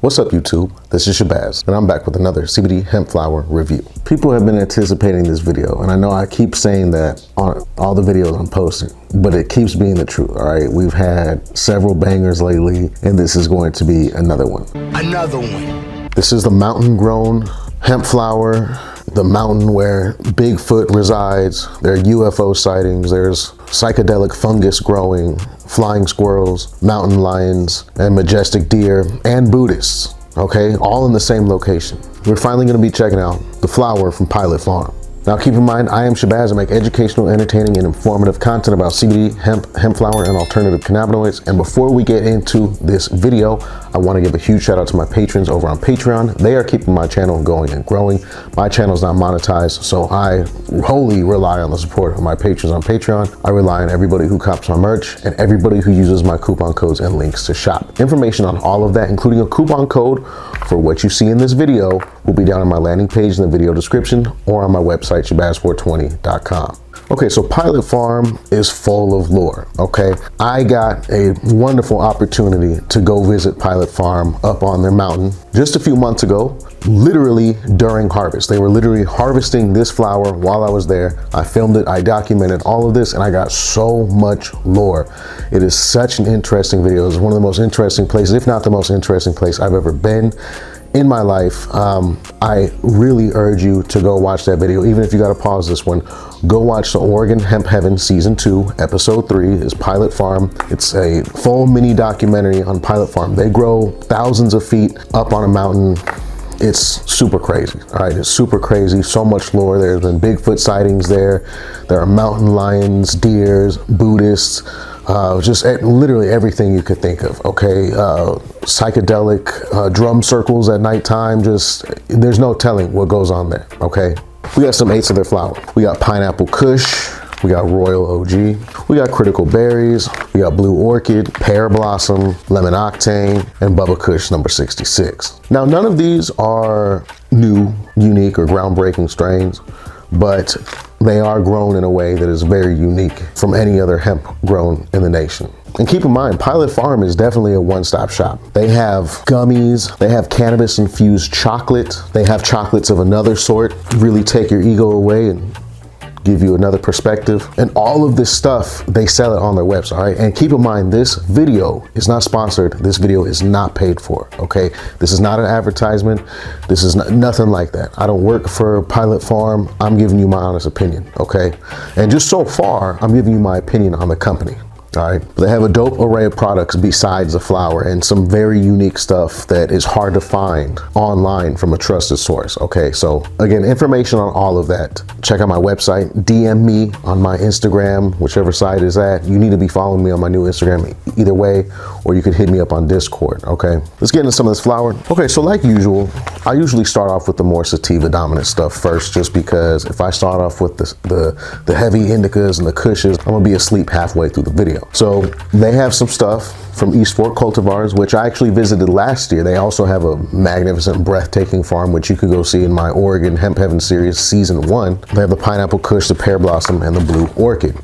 What's up YouTube? This is Shabazz and I'm back with another CBD hemp flower review. People have been anticipating this video and I know I keep saying that on all the videos I'm posting, but it keeps being the truth, all right? We've had several bangers lately and this is going to be another one. This is the mountain grown hemp flower, the mountain where Bigfoot resides. There are UFO sightings, there's psychedelic fungus growing, flying squirrels, mountain lions, and majestic deer, and Buddhists, okay? All in the same location. We're finally gonna be checking out the flower from Pilot Farm. Now keep in mind, I am Shabazz. I make educational, entertaining, and informative content about CBD, hemp flower, and alternative cannabinoids. And before we get into this video, I want to give a huge shout out to my patrons over on Patreon. They are keeping my channel going and growing. My channel is not monetized, so I wholly rely on the support of my patrons on Patreon. I rely on everybody who cops my merch and everybody who uses my coupon codes and links to shop. Information on all of that, including a coupon code for what you see in this video, will be down on my landing page in the video description or on my website, Shabazz420.com. Okay, so Pilot Farm is full of lore, okay? I got a wonderful opportunity to go visit Pilot Farm up on their mountain just a few months ago, literally during harvest. They were literally harvesting this flower while I was there. I filmed it, I documented all of this, and I got so much lore. It is such an interesting video. It's one of the most interesting places, if not the most interesting place I've ever been in my life. I really urge you to go watch that video. Even if you gotta pause this one, go watch the Oregon Hemp Heaven Season 2, Episode 3 is Pilot Farm. It's a full mini documentary on Pilot Farm. They grow thousands of feet up on a mountain. It's super crazy, all right? It's super crazy, so much lore. There's been Bigfoot sightings there. There are mountain lions, deers, Buddhists, just literally everything you could think of, okay? Psychedelic drum circles at nighttime, just, there's no telling what goes on there, okay? We got some eighths of their flower. We got pineapple Kush, we got royal OG, we got critical berries, we got blue orchid, pear blossom, lemon octane, and Bubba Kush number 66. Now, none of these are new, unique, or groundbreaking strains, but they are grown in a way that is very unique from any other hemp grown in the nation. And keep in mind, Pilot Farm is definitely a one-stop shop. They have gummies, they have cannabis-infused chocolate, they have chocolates of another sort, really take your ego away and give you another perspective. And all of this stuff, they sell it on their website, all right? And keep in mind, this video is not sponsored. This video is not paid for, okay? This is not an advertisement. This is nothing like that. I don't work for Pilot Farm. I'm giving you my honest opinion, okay? And just so far, I'm giving you my opinion on the company. All right, they have a dope array of products besides the flower and some very unique stuff that is hard to find online from a trusted source. Okay, so again, information on all of that. Check out my website, DM me on my Instagram, whichever side is that. You need to be following me on my new Instagram either way, or you could hit me up on Discord, okay? Let's get into some of this flower. Okay, so like usual, I usually start off with the more sativa dominant stuff first, just because if I start off with the heavy indicas and the Kushes, I'm gonna be asleep halfway through the video. So they have some stuff from East Fork Cultivars, which I actually visited last year. They also have a magnificent, breathtaking farm, which you could go see in my Oregon Hemp Heaven series, season 1. They have the pineapple Kush, the pear blossom, and the blue orchid.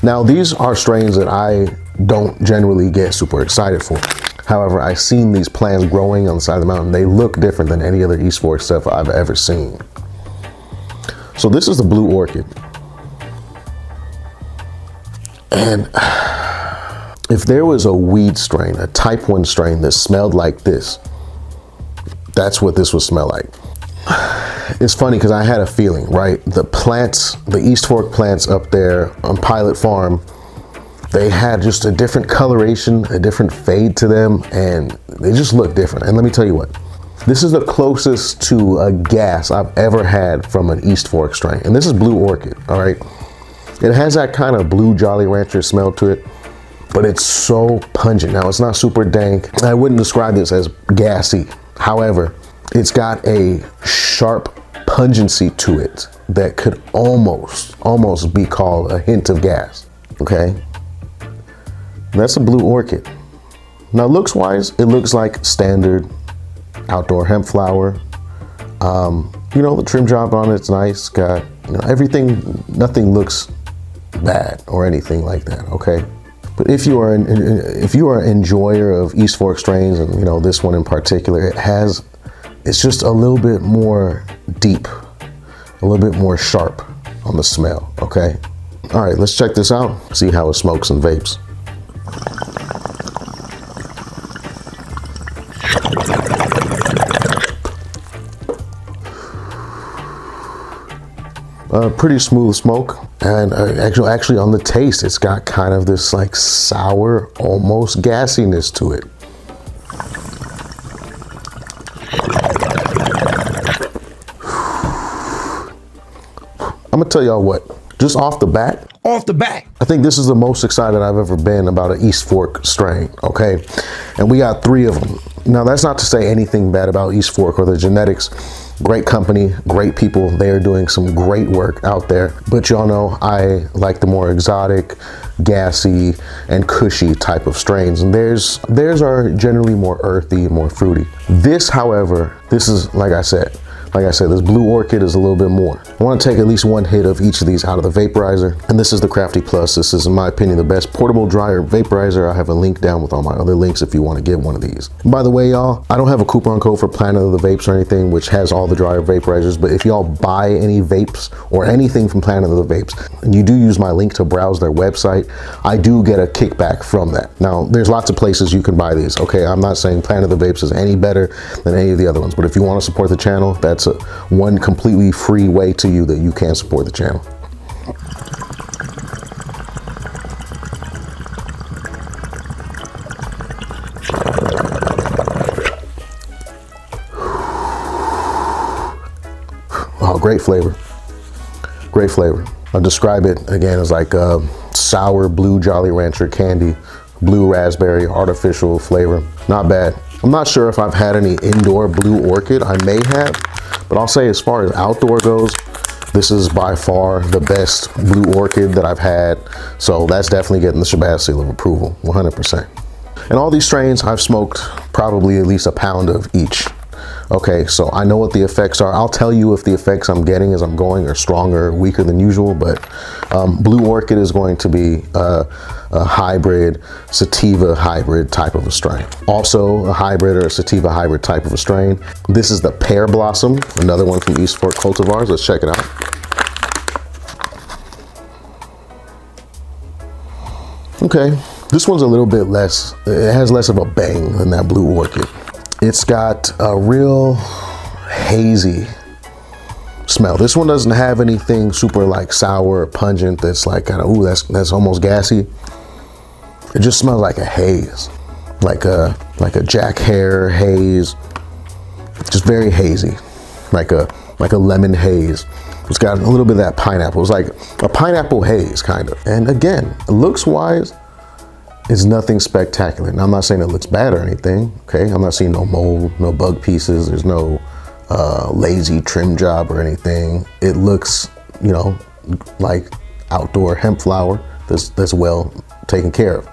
Now, these are strains that I don't generally get super excited for. However, I've seen these plants growing on the side of the mountain. They look different than any other East Fork stuff I've ever seen. So this is the blue orchid. And if there was a weed strain, a type 1 strain that smelled like this, that's what this would smell like. It's funny because I had a feeling, right? The plants, the East Fork plants up there on Pilot Farm, they had just a different coloration, a different fade to them, and they just look different. And let me tell you what, this is the closest to a gas I've ever had from an East Fork strain. And this is blue orchid, all right? It has that kind of blue Jolly Rancher smell to it, but it's so pungent. Now, it's not super dank. I wouldn't describe this as gassy. However, it's got a sharp pungency to it that could almost be called a hint of gas, okay? That's a blue orchid. Now, looks wise, it looks like standard outdoor hemp flower. You know, the trim job on it's nice. Got, you know, everything, nothing looks bad or anything like that, okay? But if you are an enjoyer of East Fork strains, and you know this one in particular, it's just a little bit more deep, a little bit more sharp on the smell. Okay. All right, let's check this out. See how it smokes and vapes. Pretty smooth smoke, and actually on the taste, it's got kind of this like sour, almost gassiness to it. I'm gonna tell y'all what, just off the bat, I think this is the most excited I've ever been about an East Fork strain, okay? And we got 3 of them. Now that's not to say anything bad about East Fork or the genetics. Great company, great people. They are doing some great work out there. But y'all know I like the more exotic, gassy, and cushy type of strains. And theirs are generally more earthy, more fruity. This, however, this is, like I said, this Blue Orchid is a little bit more. I want to take at least 1 hit of each of these out of the vaporizer. And this is the Crafty Plus. This is, in my opinion, the best portable dryer vaporizer. I have a link down with all my other links if you want to get one of these. And by the way, y'all, I don't have a coupon code for Planet of the Vapes or anything, which has all the dryer vaporizers. But if y'all buy any vapes or anything from Planet of the Vapes, and you do use my link to browse their website, I do get a kickback from that. Now, there's lots of places you can buy these, okay? I'm not saying Planet of the Vapes is any better than any of the other ones, but if you want to support the channel, that's one completely free way to you that you can support the channel. Oh, great flavor. Great flavor. I'll describe it again as like a sour blue Jolly Rancher candy, blue raspberry, artificial flavor. Not bad. I'm not sure if I've had any indoor Blue Orchid. I may have, but I'll say as far as outdoor goes, this is by far the best Blue Orchid that I've had. So that's definitely getting the Shabazz seal of approval, 100%. And all these strains, I've smoked probably at least a pound of each. Okay, so I know what the effects are. I'll tell you if the effects I'm getting as I'm going are stronger or weaker than usual, but Blue Orchid is going to be a hybrid, sativa hybrid type of a strain. Also a hybrid or a sativa hybrid type of a strain. This is the Pear Blossom, another one from East Fork cultivars. Let's check it out. Okay, this one's a little bit less, it has less of a bang than that Blue Orchid. It's got a real hazy smell. This one doesn't have anything super like sour or pungent that's like kind of, ooh, that's almost gassy. It just smells like a haze, like a Jack Hare haze, just very hazy, like a lemon haze. It's got a little bit of that pineapple. It's like a pineapple haze kind of. And again, looks wise, it's nothing spectacular. Now, I'm not saying it looks bad or anything, okay? I'm not seeing no mold, no bug pieces. There's no lazy trim job or anything. It looks, you know, like outdoor hemp flower that's well taken care of.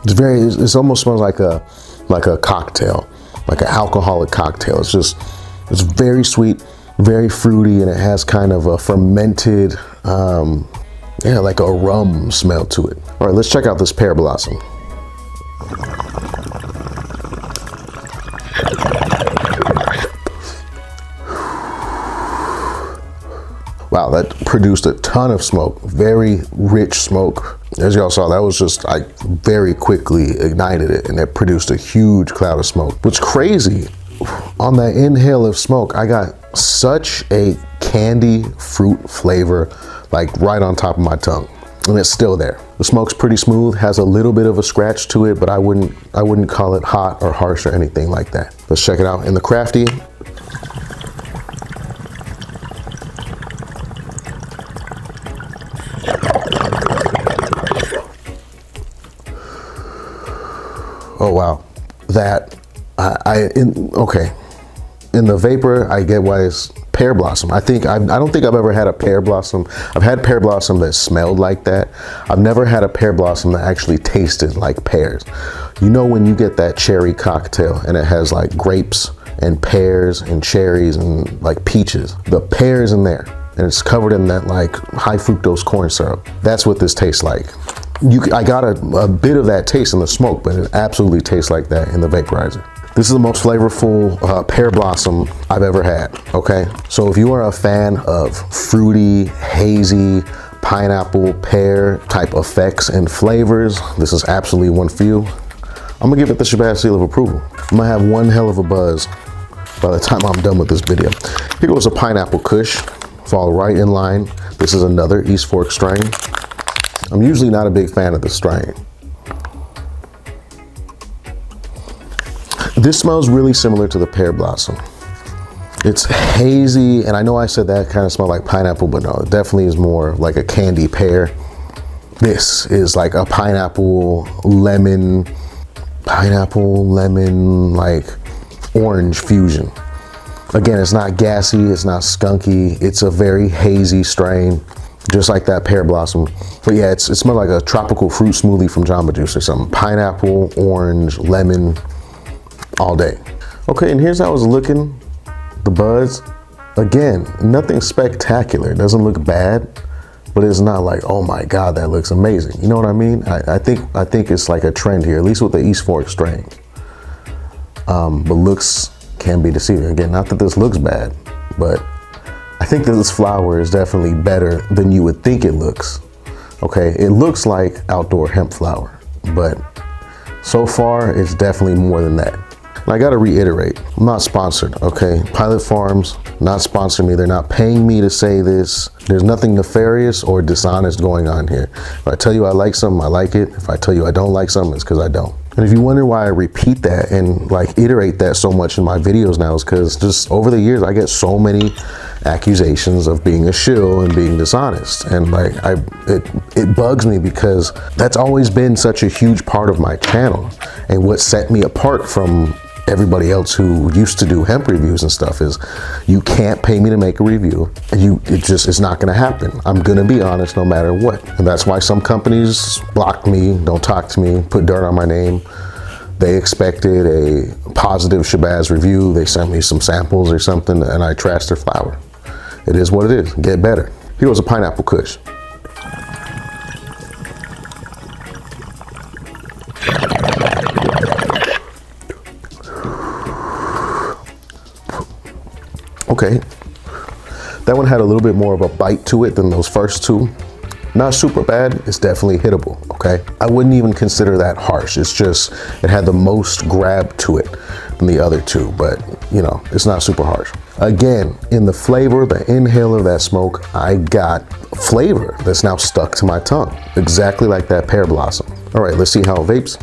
It almost smells like a cocktail, like an alcoholic cocktail. It's very sweet, very fruity, and it has kind of a fermented, yeah, like a rum smell to it. All right, let's check out this Pear Blossom. Wow, that produced a ton of smoke, very rich smoke. As y'all saw, that was just, I very quickly ignited it and it produced a huge cloud of smoke. What's crazy, on that inhale of smoke, I got such a candy fruit flavor, like right on top of my tongue, and it's still there. The smoke's pretty smooth, has a little bit of a scratch to it, but I wouldn't call it hot or harsh or anything like that. Let's check it out in the Crafty. Oh wow, that okay. In the vapor, I get why it's Pear Blossom. I don't think I've ever had a Pear Blossom. I've had Pear Blossom that smelled like that. I've never had a Pear Blossom that actually tasted like pears. You know when you get that cherry cocktail and it has like grapes and pears and cherries and like peaches. The pears in there and it's covered in that like high fructose corn syrup. That's what this tastes like. I got a bit of that taste in the smoke, but it absolutely tastes like that in the vaporizer. This is the most flavorful pear blossom I've ever had, okay? So if you are a fan of fruity, hazy, pineapple, pear type effects and flavors, this is absolutely one for you. I'm gonna give it the Shabazz seal of approval. I'm gonna have one hell of a buzz by the time I'm done with this video. Here goes a pineapple Kush, fall right in line. This is another East Fork strain. I'm usually not a big fan of this strain. This smells really similar to the pear blossom. It's hazy, and I know I said that kind of smelled like pineapple, but no, it definitely is more like a candy pear. This is like a pineapple, lemon, like orange fusion. Again, it's not gassy, it's not skunky, it's a very hazy strain, just like that pear blossom. But yeah, it smells like a tropical fruit smoothie from Jamba Juice or something. Pineapple, orange, lemon, all day. Okay, and here's how it's looking, the buzz. Again, nothing spectacular, it doesn't look bad, but it's not like, oh my God, that looks amazing. You know what I mean? I think it's like a trend here, at least with the East Fork strain. But looks can be deceiving. Again, not that this looks bad, but I think that this flower is definitely better than you would think it looks. Okay, it looks like outdoor hemp flower, but so far it's definitely more than that. And I gotta reiterate, I'm not sponsored, okay? Pilot Farms, not sponsoring me. They're not paying me to say this. There's nothing nefarious or dishonest going on here. If I tell you I like something, I like it. If I tell you I don't like something, it's because I don't. And if you wonder why I repeat that and like iterate that so much in my videos now, is because just over the years, I get so many accusations of being a shill and being dishonest. And like, it bugs me because that's always been such a huge part of my channel. And what set me apart from everybody else who used to do hemp reviews and stuff is you can't pay me to make a review, and it's not gonna happen. I'm gonna be honest no matter what. And that's why some companies block me, don't talk to me, put dirt on my name. They expected a positive Shabazz review. They sent me some samples or something and I trashed their flower. It is what it is, get better. Here goes a pineapple Kush. Okay, that one had a little bit more of a bite to it than those first two. Not super bad, it's definitely hittable, okay? I wouldn't even consider that harsh. It's just, it had the most grab to it than the other two, but you know, it's not super harsh. Again, in the flavor, the inhale of that smoke, I got flavor that's now stuck to my tongue, exactly like that pear blossom. All right, let's see how it vapes.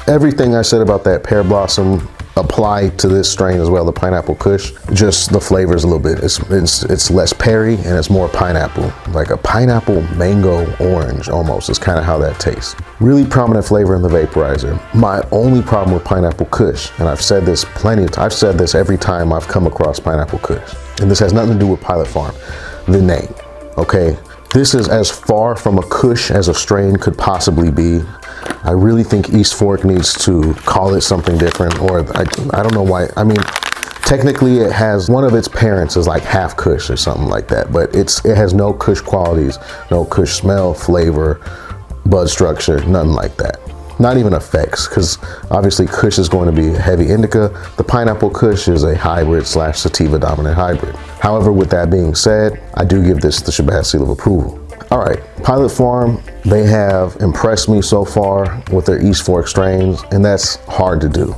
Everything I said about that pear blossom applied to this strain as well, the pineapple Kush. Just the flavors a little bit. It's less peary and it's more pineapple, like a pineapple mango orange almost is kind of how that tastes. Really prominent flavor in the vaporizer. My only problem with pineapple Kush, and I've said this plenty of times, I've said this every time I've come across pineapple Kush, and this has nothing to do with Pilot Farm, the name, okay? This is as far from a Kush as a strain could possibly be. I really think East Fork needs to call it something different, or I don't know why. I mean, technically it has, one of its parents is like half Kush or something like that, but it has no Kush qualities, no Kush smell, flavor, bud structure, nothing like that. Not even effects, because obviously Kush is going to be heavy indica. The pineapple Kush is a hybrid / sativa dominant hybrid. However, with that being said, I do give this the Shabazz seal of approval. All right, Pilot Farm, they have impressed me so far with their East Fork strains, and that's hard to do.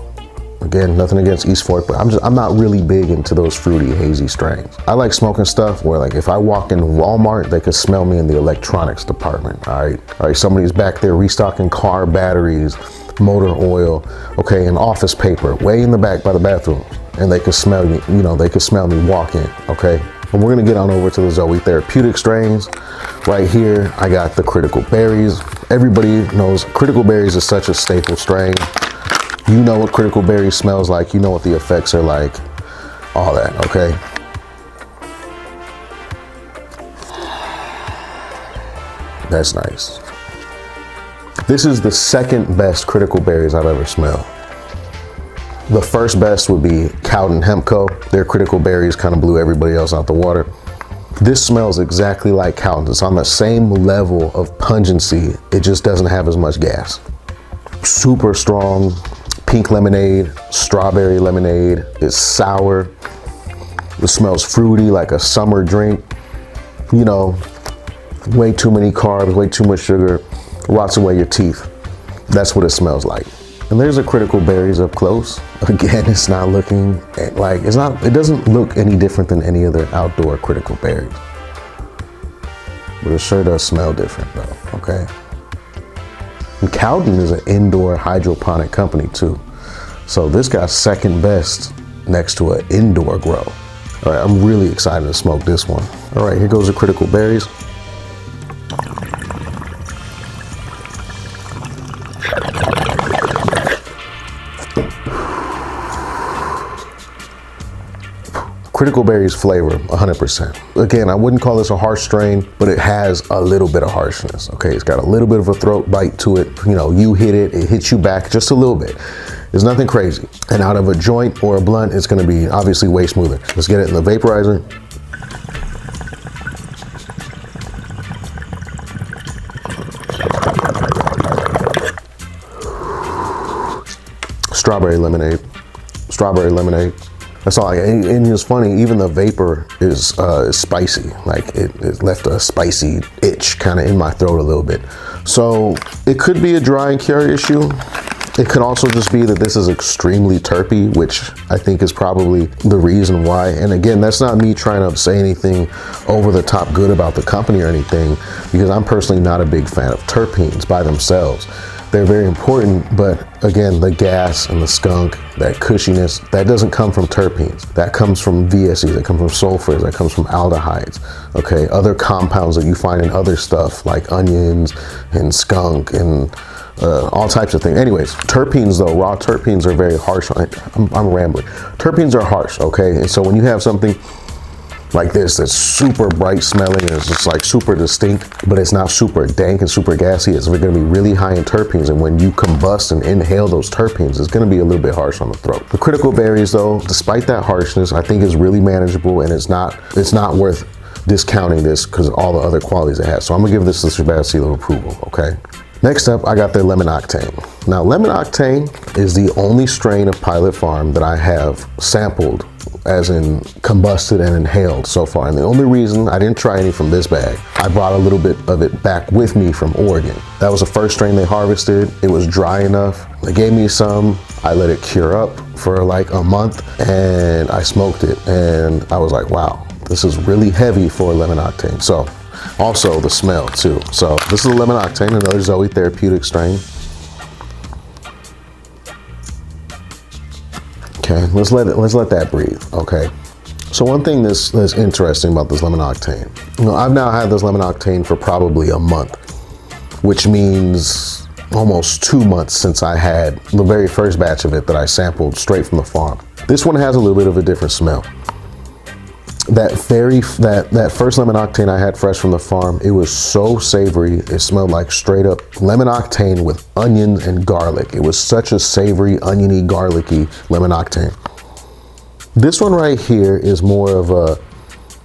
Again, nothing against East Fork, but I'm not really big into those fruity, hazy strains. I like smoking stuff where, like, if I walk in Walmart, they could smell me in the electronics department, all right? Somebody's back there restocking car batteries, motor oil, okay, and office paper, way in the back by the bathroom, and they could smell me, you know, they could smell me walk in, okay? And we're gonna get on over to the Zoe Therapeutic strains. Right here, I got the Critical Berries. Everybody knows Critical Berries is such a staple strain. You know what Critical Berries smells like, you know what the effects are like, all that, okay? That's nice. This is the second best Critical Berries I've ever smelled. The first best would be Cowden Hemp Co. Their critical berries kind of blew everybody else out the water. This smells exactly like Cowden. It's on the same level of pungency. It just doesn't have as much gas. Super strong pink lemonade, strawberry lemonade. It's sour. It smells fruity like a summer drink. You know, way too many carbs, way too much sugar, rots away your teeth. That's what it smells like. And there's the critical berries up close. Again, it's not looking like, it doesn't look any different than any other outdoor critical berries. But it sure does smell different though, okay? And Cowden is an indoor hydroponic company too. So this got second best next to an indoor grow. All right, I'm really excited to smoke this one. All right, here goes the critical berries. Critical berries flavor, 100%. Again, I wouldn't call this a harsh strain, but it has a little bit of harshness, okay? It's got a little bit of a throat bite to it. You know, you hit it, it hits you back just a little bit. It's nothing crazy. And out of a joint or a blunt, it's gonna be obviously way smoother. Let's get it in the vaporizer. Strawberry lemonade, strawberry lemonade. That's all. And it's funny, even the vapor is spicy. Like it left a spicy itch kind of in my throat a little bit. So it could be a dry and cure issue. It could also just be that this is extremely terpy, which I think is probably the reason why. And again, that's not me trying to say anything over the top good about the company or anything, because I'm personally not a big fan of terpenes by themselves. They're very important, but again, the gas and the skunk, that cushiness, that doesn't come from terpenes. That comes from VSEs, that comes from sulfurs, that comes from aldehydes, okay? Other compounds that you find in other stuff like onions and skunk and all types of things. Anyways, terpenes though, raw terpenes are very harsh. I'm rambling. Terpenes are harsh, okay? And so when you have something like this that's super bright smelling and it's just like super distinct, but it's not super dank and super gassy, it's going to be really high in terpenes, and when you combust and inhale those terpenes, it's going to be a little bit harsh on the throat. The critical berries though, despite that harshness, I think is really manageable, and it's not worth discounting this because of all the other qualities it has. So I'm gonna give this the Shabazz seal of approval, okay? Next up, I got their Lemon Octane. Now, Lemon Octane is the only strain of Pilot Farm that I have sampled, as in combusted and inhaled so far. And the only reason I didn't try any from this bag, I brought a little bit of it back with me from Oregon. That was the first strain they harvested. It was dry enough. They gave me some. I let it cure up for like a month and I smoked it. And I was like, wow, this is really heavy for a Lemon Octane. So also the smell too. So this is a Lemon Octane, another Zoe therapeutic strain. Okay, let's let that breathe. Okay. So one thing that's interesting about this Lemon Octane, you know, I've now had this Lemon Octane for probably a month, which means almost 2 months since I had the very first batch of it that I sampled straight from the farm. This one has a little bit of a different smell. That first Lemon Octane I had fresh from the farm, it was so savory. It smelled like straight up Lemon Octane with onions and garlic. It was such a savory, oniony, garlicky Lemon Octane. This one right here is more of a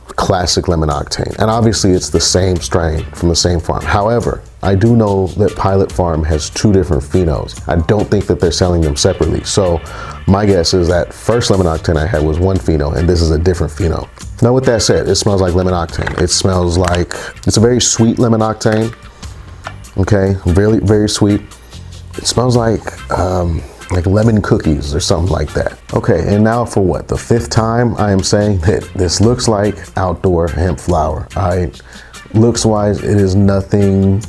classic Lemon Octane. And obviously it's the same strain from the same farm. However, I do know that Pilot Farm has 2 different phenos. I don't think that they're selling them separately. So my guess is that first Lemon Octane I had was one pheno and this is a different pheno. Now with that said, it smells like Lemon Octane. It smells like, it's a very sweet Lemon Octane. Okay, very, very sweet. It smells like lemon cookies or something like that. Okay, and now for what? The 5th time I am saying that this looks like outdoor hemp flower. All right, looks wise, it is nothing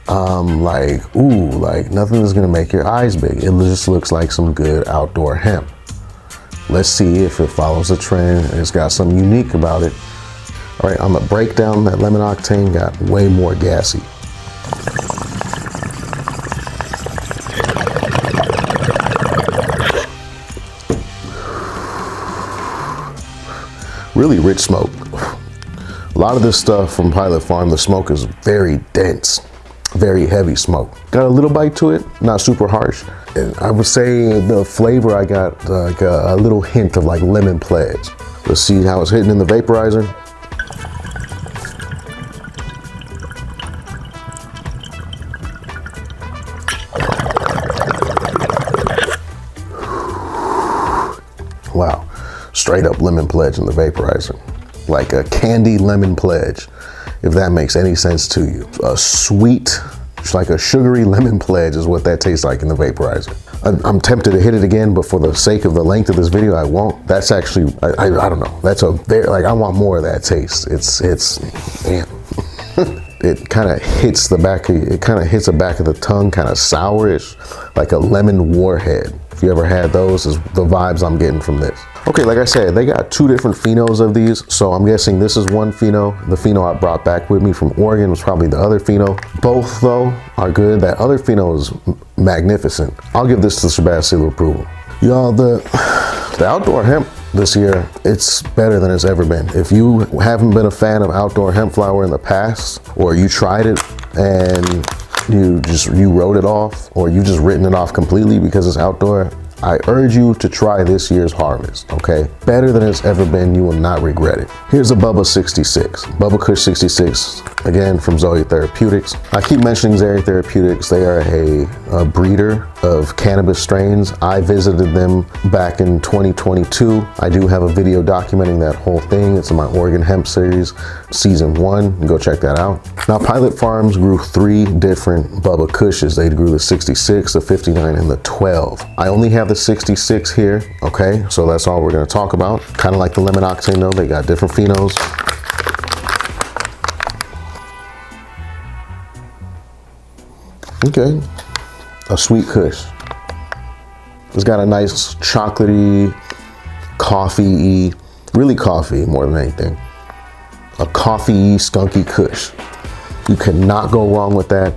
nothing is gonna make your eyes big. It just looks like some good outdoor hemp. Let's see if it follows the trend and it's got something unique about it. All right, on the breakdown, that Lemon Octane got way more gassy. Really rich smoke. A lot of this stuff from Pilot Farm, the smoke is very dense. very heavy smoke. Got a little bite to it, not super harsh. And I would say the flavor, I got like a little hint of like lemon pledge. Let's see how it's hitting in the vaporizer. Wow, straight up lemon pledge in the vaporizer. Like a candy lemon pledge, if that makes any sense to you. A sweet, it's like a sugary lemon pledge is what that tastes like in the vaporizer. I'm tempted to hit it again, but for the sake of the length of this video, I won't. That's actually, I don't know. That's a very, like, I want more of that taste. It's damn. It kind of hits the back of, it kind of hits the back of the tongue, kind of sourish, like a lemon warhead. If you ever had those, is the vibes I'm getting from this. Okay, like I said, they got two different phenos of these, so I'm guessing this is one pheno. The pheno I brought back with me from Oregon was probably the other pheno. Both, though, are good. That other pheno is magnificent. I'll give this the Shabazz seal of approval. Y'all, the outdoor hemp this year, it's better than it's ever been. If you haven't been a fan of outdoor hemp flower in the past, or you tried it and you wrote it off, or you just written it off completely because it's outdoor, I urge you to try this year's harvest, okay? Better than it's ever been, you will not regret it. Here's a Bubba 66, Bubba Kush 66, again from Zoe Therapeutics. I keep mentioning Zoe Therapeutics. They are a breeder of cannabis strains. I visited them back in 2022. I do have a video documenting that whole thing. It's in my Oregon Hemp series, season 1. Go check that out. Now, Pilot Farms grew 3 different Bubba Kushes. They grew the 66, the 59, and the 12. I only have the 66 here, okay? So that's all we're gonna talk about. Kind of like the lemon octane though, they got different phenos. Okay, a sweet Kush. It's got a nice chocolatey, coffee-y, really coffee more than anything. A coffee-y, skunky Kush. You cannot go wrong with that.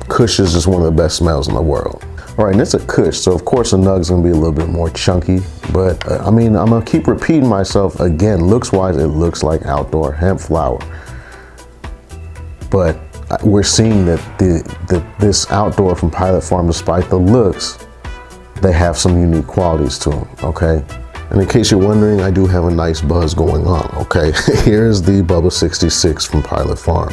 Kush is just one of the best smells in the world. All right, and it's a Kush, so of course the nug's gonna be a little bit more chunky, but I mean, I'm gonna keep repeating myself again. Looks-wise, it looks like outdoor hemp flower. But we're seeing that this outdoor from Pilot Farm, despite the looks, they have some unique qualities to them, okay? And in case you're wondering, I do have a nice buzz going on, okay? Here's the Bubba 66 from Pilot Farm.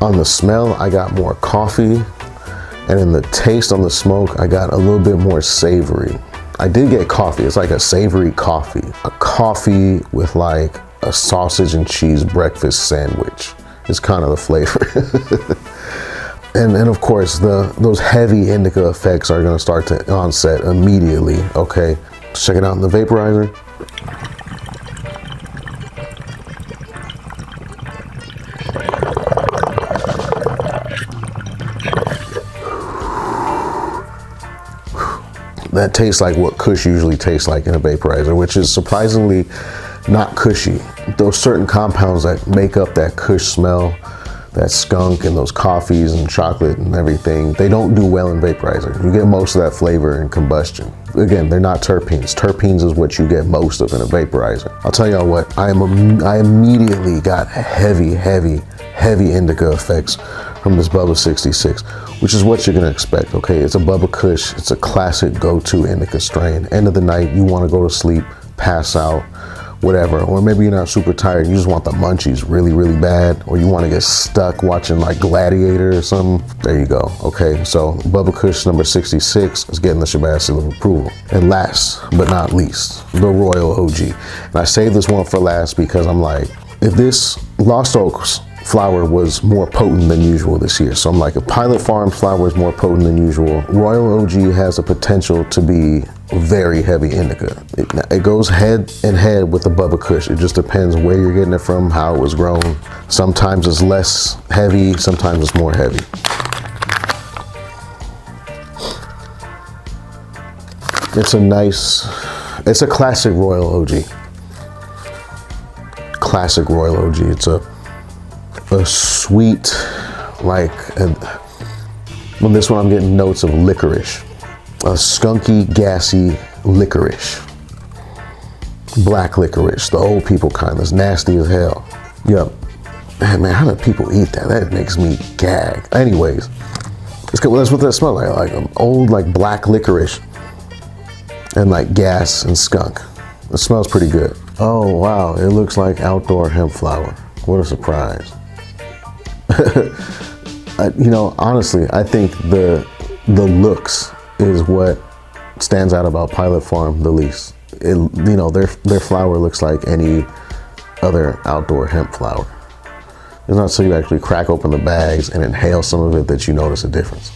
On the smell, I got more coffee, and in the taste on the smoke, I got a little bit more savory. I did get coffee. It's like a savory coffee. A coffee with like a sausage and cheese breakfast sandwich. It's kind of the flavor. and of course, those heavy indica effects are gonna start to onset immediately, okay? Check it out in the vaporizer. That tastes like what Kush usually tastes like in a vaporizer, which is surprisingly not cushy. Those certain compounds that make up that Kush smell, that skunk and those coffees and chocolate and everything, they don't do well in vaporizer. You get most of that flavor in combustion. Again, they're not terpenes. Terpenes is what you get most of in a vaporizer. I'll tell y'all what, I immediately got heavy indica effects from this Bubba 66, which is what you're gonna expect, okay? It's a Bubba Kush, it's a classic go-to indica strain. End of the night, you wanna go to sleep, pass out, whatever, or maybe you're not super tired, you just want the munchies really bad, or you wanna get stuck watching like Gladiator or something, there you go, okay? So Bubba Kush number 66 is getting the Shabazz seal of approval. And last but not least, the Royal OG. And I saved this one for last because I'm like, if this Lost Oaks flower was more potent than usual this year. So I'm like, if Pilot Farm flower is more potent than usual, Royal OG has the potential to be very heavy indica. It goes head and head with the Bubba Kush. It just depends where you're getting it from, how it was grown. Sometimes it's less heavy, sometimes it's more heavy. It's a classic Royal OG. Classic Royal OG. It's a sweet, like, well, this one I'm getting notes of licorice. a skunky, gassy licorice. Black licorice, the old people kind, that's nasty as hell. Yep. Man, how do people eat that? That makes me gag. Anyways, it's good. Well, that's what that smells like an old, like black licorice and like gas and skunk. It smells pretty good. Oh wow, it looks like outdoor hemp flower. What a surprise. You know, honestly, I think the looks is what stands out about Pilot Farm the least. You know, their flower looks like any other outdoor hemp flower. It's not so you actually crack open the bags and inhale some of it that you notice a difference.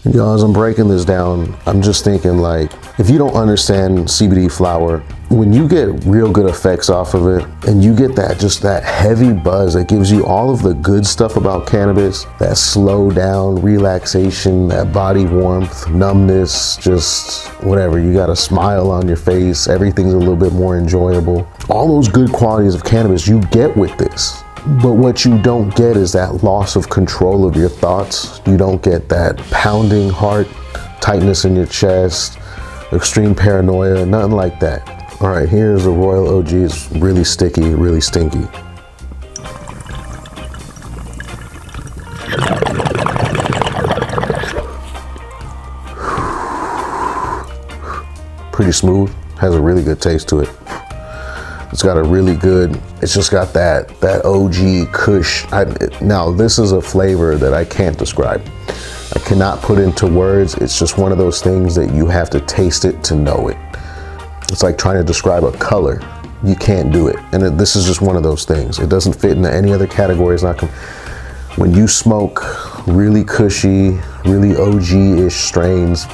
Y'all, as I'm breaking this down, I'm just thinking, like, if you don't understand CBD flower, when you get real good effects off of it and you get that, just that heavy buzz that gives you all of the good stuff about cannabis, that slow down relaxation, that body warmth, numbness, just whatever, you got a smile on your face, everything's a little bit more enjoyable. All those good qualities of cannabis you get with this. But what you don't get is that loss of control of your thoughts. You don't get that pounding heart, tightness in your chest, extreme paranoia, nothing like that. All right, here's the Royal OG. It's really sticky, really stinky. Pretty smooth, has a really good taste to it. It's got a really good, it's just got that OG Kush. Now this is a flavor that I can't describe. I cannot put into words. It's just one of those things that you have to taste it to know it. It's like trying to describe a color. You can't do it. And this is just one of those things. It doesn't fit into any other category. It's not, when you smoke really cushy, really OG-ish strains,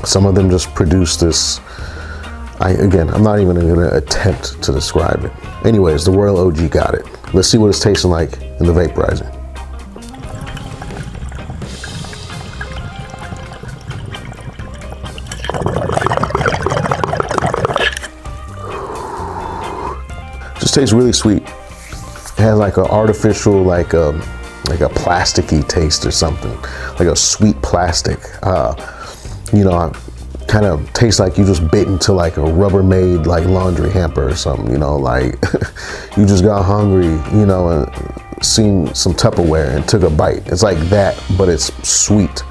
some of them just produce this, again, I'm not even gonna attempt to describe it. Anyways, the Royal OG got it. Let's see what it's tasting like in the vaporizer. Just tastes really sweet. It has like an artificial, like a plasticky taste or something, like a sweet plastic. You know, kind of tastes like you just bit into like a Rubbermaid like laundry hamper or something, you know, like you just got hungry, you know, and seen some Tupperware and took a bite. It's like that, but it's sweet.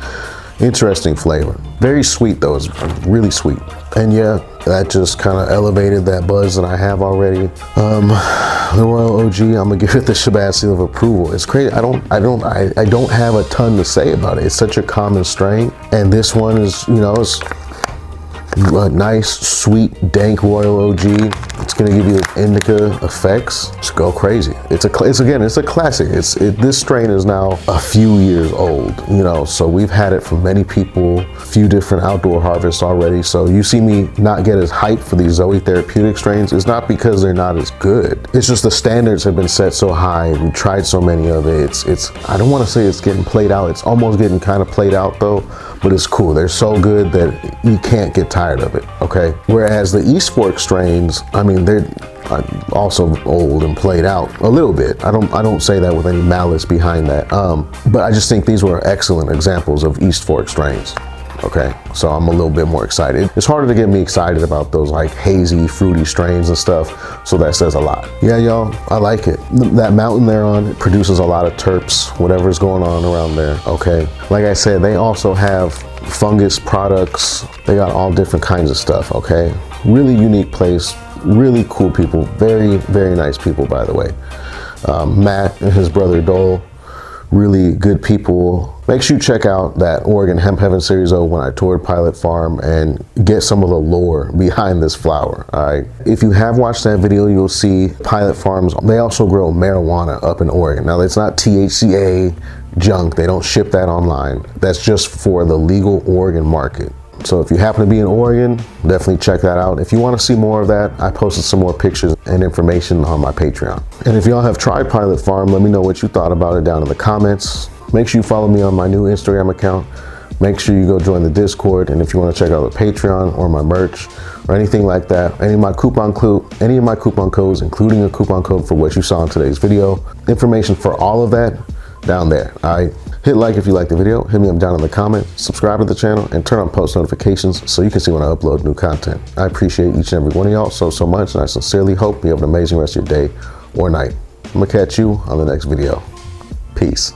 Interesting flavor. Very sweet though, it's really sweet. And yeah, that just kind of elevated that buzz that I have already. The Royal OG, I'm gonna give it the Shabazz seal of approval. It's crazy. I don't have a ton to say about it. It's such a common strain, and this one is, you know, it's a nice, sweet, dank Royal OG. It's gonna give you indica effects. Just go crazy. It's a classic. This strain is now a few years old, you know, so we've had it from many people, a few different outdoor harvests already. So you see me not get as hyped for these Zoe therapeutic strains. It's not because they're not as good. It's just the standards have been set so high. We tried so many of it. I don't want to say it's getting played out. It's almost getting kind of played out though, but it's cool. They're so good that you can't get tired of it, okay? Whereas the East Fork strains, I mean, they're also old and played out a little bit. I don't say that with any malice behind that. But I just think these were excellent examples of East Fork strains. Okay, so I'm a little bit more excited. It's harder to get me excited about those like hazy, fruity strains and stuff, so that says a lot. Yeah, y'all, I like it. That mountain they're on, it produces a lot of terps, whatever's going on around there, okay? Like I said, they also have fungus products. They got all different kinds of stuff, okay? Really unique place, really cool people, very, very nice people, by the way. Matt and his brother Dole, really good people. Make sure you check out that Oregon Hemp Heaven Series O when I toured Pilot Farm and get some of the lore behind this flower, all right? If you have watched that video, you'll see Pilot Farms, they also grow marijuana up in Oregon. Now, it's not THCA junk. They don't ship that online. That's just for the legal Oregon market. So if you happen to be in Oregon, definitely check that out. If you want to see more of that, I posted some more pictures and information on my Patreon. And if y'all have tried Pilot Farm, let me know what you thought about it down in the comments. Make sure you follow me on my new Instagram account. Make sure you go join the Discord. And if you want to check out the Patreon or my merch or anything like that, any of my coupon codes, including a coupon code for what you saw in today's video, information for all of that down there, all right? Hit like if you like the video, hit me up down in the comment, subscribe to the channel, and turn on post notifications so you can see when I upload new content. I appreciate each and every one of y'all so much, and I sincerely hope you have an amazing rest of your day or night. I'm gonna catch you on the next video. Peace.